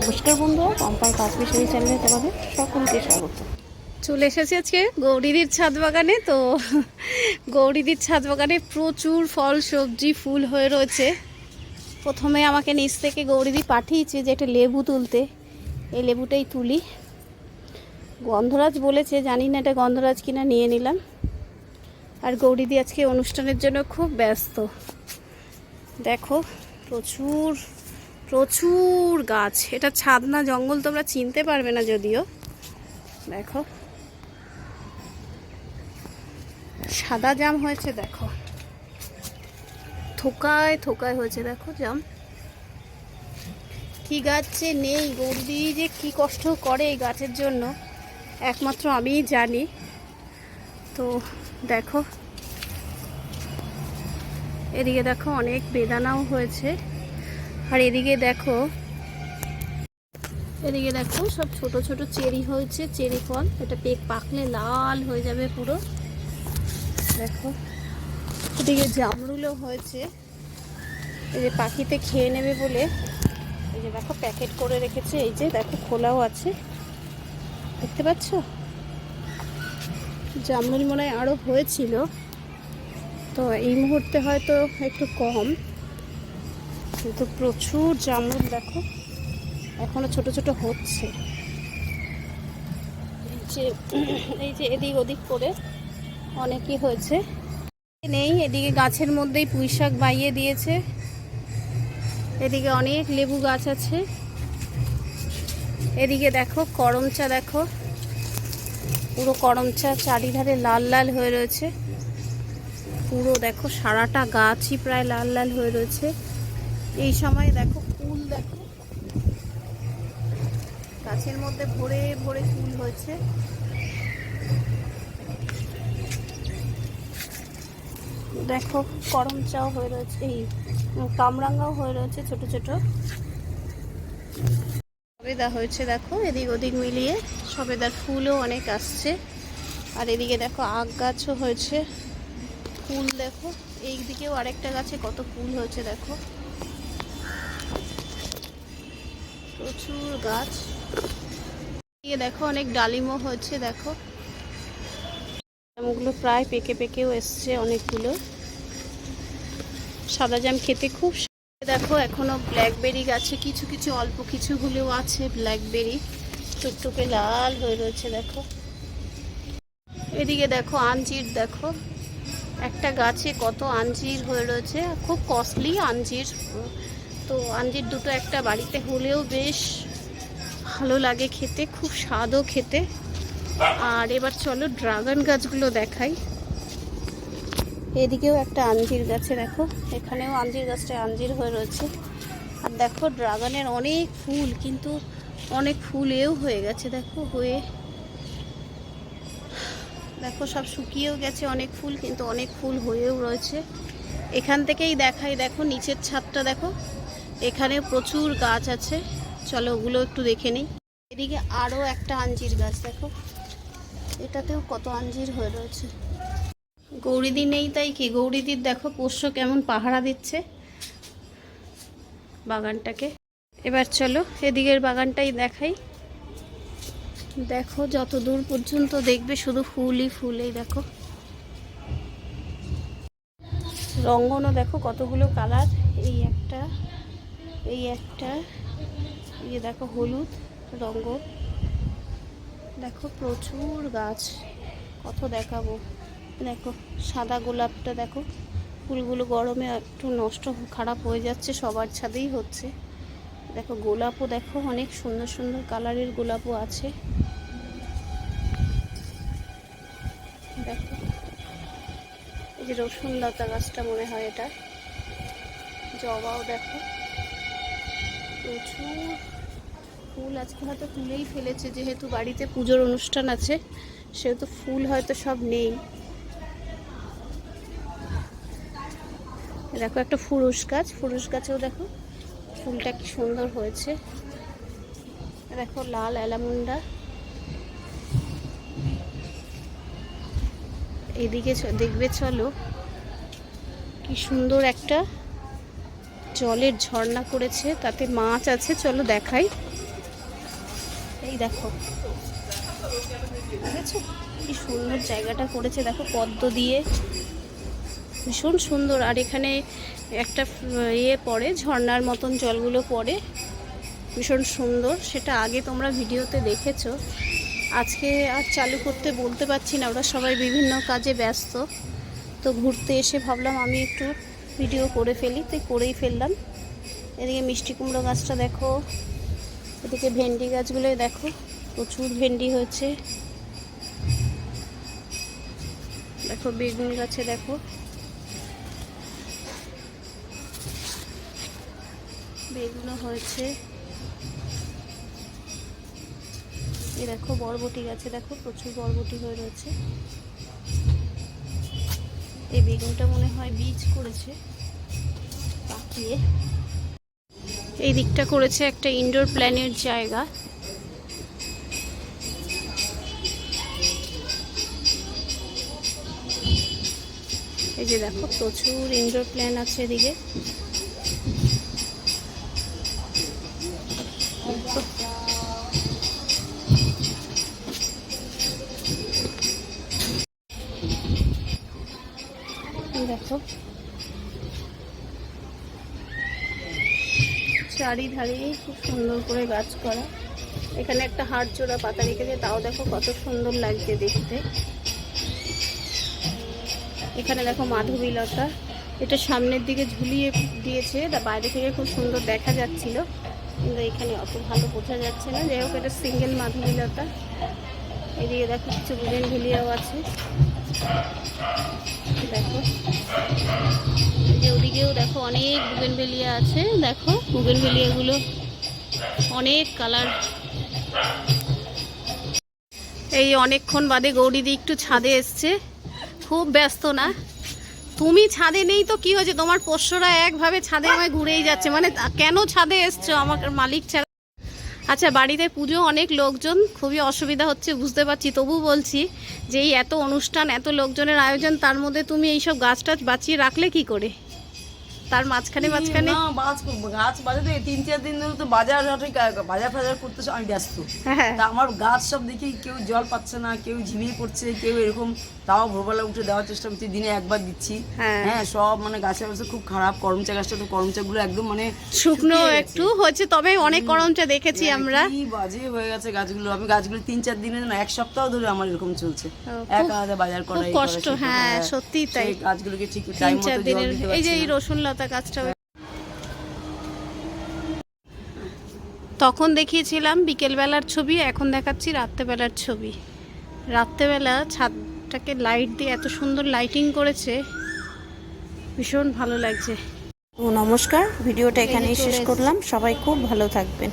নমস্কার বন্ধুরা, পম্পার কাশ্মীরি চ্যানেলে তোমাদের সকলকে স্বাগত। চলে এসেছি আজকে গৌরীদির ছাদ বাগানে। তো গৌরীদির ছাদ বাগানে প্রচুর ফল, সবজি, ফুল হয়ে রয়েছে। প্রথমে আমাকে নিচ থেকে গৌরীদি পাঠিয়েছে যে একটা লেবু তুলতে। এই লেবুটাই তুলি। গন্ধরাজ বলেছে, জানি না এটা গন্ধরাজ কিনা, নিয়ে নিলাম। আর গৌরীদি আজকে অনুষ্ঠানের জন্য খুব ব্যস্ত। দেখো প্রচুর প্রচুর গাছ। এটা ছাদ না জঙ্গল তোমরা চিনতে পারবে না যদিও। দেখো সাদা জাম হয়েছে, দেখো থোকায় থোকায় হয়েছে, দেখো জাম। কি গাছ যে নেই, গৌরী যে কি কষ্ট করে এই গাছের জন্য একমাত্র আমিই জানি। তো দেখো এদিকে দেখো অনেক বেদানাও হয়েছে। আর এদিকে দেখো সব ছোট ছোট চেরি হয়েছে, চেরি ফল। এটা পাকলে লাল হয়ে যাবে পুরো। দেখো এদিকে জামরুলও হয়েছে, এই যে পাখিতে খেয়ে নেবে বলে এই যে দেখো প্যাকেট করে রেখেছে। এই যে দেখো খোলাও আছে, দেখতে পাচ্ছ। জামরুল মনে হয় আরও হয়েছিল, তো এই মুহূর্তে হয়তো একটু কম, কিন্তু প্রচুর জামরুল দেখো এখনো ছোট ছোট হচ্ছে। এই যে এদিক ওদিক করে অনেকই হয়েছে। নেই, এদিকে গাছের মধ্যেই পুঁই শাক বাইয়ে দিয়েছে। এদিকে অনেক লেবু গাছ আছে। এদিকে দেখো করমচা, দেখো পুরো করমচা চারিধারে লাল লাল হয়ে রয়েছে। পুরো দেখো সারাটা গাছই প্রায় লাল লাল হয়ে রয়েছে। এই সময় দেখো ফুল, দেখো গাছের মধ্যে ভরে ভরে ফুল হয়েছে। দেখো করমচাও হয়ে রয়েছে, এই কামরাঙ্গাও হয়ে রয়েছে ছোট ছোট। সবেদা হয়েছে দেখো এদিক ওদিক মিলিয়ে, সবেদার ফুলও অনেক আসছে। আর এদিকে দেখো আখ গাছও হয়েছে, ফুল দেখো। এই দিকেও আরেকটা গাছে কত ফুল হয়েছে দেখো, প্রচুর গাছ। দেখো অনেক ডালিমও হয়েছে, দেখো জামগুলো প্রায় পেকে পেকেও এসছে অনেকগুলো। সাদা জাম খেতে খুব। দেখো এখনো ব্ল্যাকবেরি গাছে কিছু কিছু অল্প কিছুগুলোও আছে ব্ল্যাকবেরি, টুকটুকে লাল হয়ে রয়েছে দেখো। এদিকে দেখো আঞ্জির, দেখো একটা গাছে কত আঞ্জির হয়ে রয়েছে, খুব কস্টলি আঞ্জির। তো আঞ্জির দুটো একটা বাড়িতে হলেও বেশ ভালো লাগে খেতে, খুব স্বাদও খেতে। আর এবার চলো ড্রাগন গাছগুলো দেখাই। এদিকেও একটা আঞ্জির গাছে দেখো, এখানেও আঞ্জির গাছটা আঞ্জির হয়ে রয়েছে। আর দেখো ড্রাগনের অনেক ফুল, কিন্তু অনেক ফুলেও হয়ে গেছে দেখো, হয়ে দেখো সব শুকিয়েও গেছে অনেক ফুল, কিন্তু অনেক ফুল হয়েও রয়েছে। এখান থেকেই দেখাই, দেখো নিচের ছাদটা দেখো, এখানেও প্রচুর গাছ আছে। চলো ওগুলো একটু দেখে নিই। এদিকে আরও একটা আঞ্জির গাছ দেখো, এটাতেও কত আঞ্জির হয়ে রয়েছে। গৌরীদি নেই তাই কি, গৌরীদির দেখো পোষ্য কেমন পাহারা দিচ্ছে বাগানটাকে। এবার চলো এদিকের বাগানটাই দেখাই। দেখো যত দূর পর্যন্ত দেখবে শুধু ফুলই ফুলই। দেখো রঙ্গনও দেখো কতগুলো কালার, এই একটা, এই একটা, এই দেখো হলুদ রঙ্গন। দেখো প্রচুর গাছ, কত দেখাবো। দেখো সাদা গোলাপটা দেখো, ফুলগুলো গরমে একটু নষ্ট খারাপ হয়ে যাচ্ছে, সবার ছাদেই হচ্ছে। দেখো গোলাপও দেখো অনেক সুন্দর সুন্দর কালারের গোলাপও আছে। দেখো এই যে রসুন লতা গাছটা মনে হয় এটা, জবাও দেখো প্রচুর ফুল। আজকে হয়তো তুলেই ফেলেছে, যেহেতু বাড়িতে পুজোর অনুষ্ঠান আছে সেহেতু ফুল হয়তো সব নেই। দেখো একটা ফুরুস গাছ, ফুরুস গাছেও দেখো ফুলটা কি সুন্দর হয়েছে। দেখো লাল অ্যালামুন্ডা। এদিকে দেখবে চলো কি সুন্দর একটা জলের ঝর্ণা করেছে, তাতে মাছ আছে, চলো দেখাই। এই দেখো, দেখেছো কি সুন্দর জায়গাটা করেছে, দেখো পদ্ম দিয়ে, ভীষণ সুন্দর। আর এখানে একটা পড়ে, ঝর্ণার মতন জলগুলো পড়ে, ভীষণ সুন্দর। সেটা আগে তোমরা ভিডিওতে দেখেছো, আজকে আর চালু করতে বলতে পারছি না, ওরা সবাই বিভিন্ন কাজে ব্যস্ত। তো ঘুরতে এসে ভাবলাম আমি একটু ভিডিও করে ফেলি, তাই করেই ফেললাম। এদিকে মিষ্টি কুমড়ো গাছটা দেখো, এদিকে ভেন্ডি গাছগুলোই দেখো, প্রচুর ভেন্ডি হয়েছে। দেখো বেগুন গাছে দেখো, বেগুনও হয়েছে। এই দেখো বরবটি গাছে দেখো, প্রচুর বরবটি হয়ে রয়েছে। এই বেগুনটা মনে হয় বীজ করেছে পাকিয়ে। এই দিকটা করেছে একটা ইনডোর প্ল্যানের জায়গা। এই যে দেখো প্রচুর ইনডোর প্ল্যান আছে এদিকে। দেখো চারিধারে খুব সুন্দর করে গাছ করা। এখানে একটা হাড় জোড়া পাতা রেখেছে, তাও দেখো কত সুন্দর লাগছে দেখতে। এখানে দেখো মাধবীলতা, এটা সামনের দিকে ঝুলিয়ে দিয়েছে, বাইরে থেকে খুব সুন্দর দেখা যাচ্ছিল, কিন্তু এখানে অত ভালো বোঝা যাচ্ছে না। যাই হোক এটা সিঙ্গেল মাধবীলতা। এদিকে দেখো কিছু বুগেনভেলিয়াও আছে, দেখো যে ওদিকেও দেখো অনেক বুগেনভেলিয়া আছে। দেখো বুগেনভেলিয়াগুলো অনেক কালার। এই অনেকক্ষণ বাদে গৌরীদি একটু ছাদে এসছে, খুব ব্যস্ত না? তুমি ছাদে নেই তো কি হয়েছে, তোমার পোষ্যরা একভাবে ছাদে আমায় ঘুরেই যাচ্ছে, মানে কেন ছাদে এসছো আমার মালিক ছাড়া? আচ্ছা বাড়িতে পুজো, অনেক লোকজন, খুবই অসুবিধা হচ্ছে বুঝতে পারছি, তবু বলছি যে এই এত অনুষ্ঠান, এত লোকজনের আয়োজন, তার মধ্যে তুমি এইসব গাছ টাছ বাঁচিয়ে রাখলে কি করে? তার মাঝখানে গাছ বাজাতে 3-4 দিন ধরে তো বাজার ফাজার করতে আমি ব্যস্ত। হ্যাঁ, তা আমার গাছ সব দেখি কেউ জল পাচ্ছে না, কেউ ঝিমিয়ে পড়ছে, কেউ এরকম, তাও ভোরবেলা উঠে দেওয়ার চেষ্টা করছি, দিনে একবার দিচ্ছি। হ্যাঁ সব মানে গাছের অবস্থা খুব খারাপ। করমচা গাছটা তো, করমচাগুলো একদম মানে শুকনো একটু হচ্ছে, তবে অনেক করমচা দেখেছি আমরা। কি বাজে হয়ে গেছে গাছগুলো। আমি গাছগুলো 3-4 দিনের না, এক সপ্তাহ ধরে আমার এরকম চলছে, একা হাতে বাজার করা, কষ্ট। হ্যাঁ সত্যি তাই, গাছগুলোকে ঠিক টাইম মতো জল দিতে পারছি না। এই যে এই রসুন লতা গাছটা তখন দেখিয়েছিলাম বিকেলবেলার ছবি, এখন দেখাচ্ছি রাত্রেবেলার ছবি। রাত্রেবেলা ছাদটাকে লাইট দিয়ে এত সুন্দর লাইটিং করেছে, ভীষণ ভালো লাগছে। নমস্কার, ভিডিওটা এখানেই শেষ করলাম। সবাই খুব ভালো থাকবেন।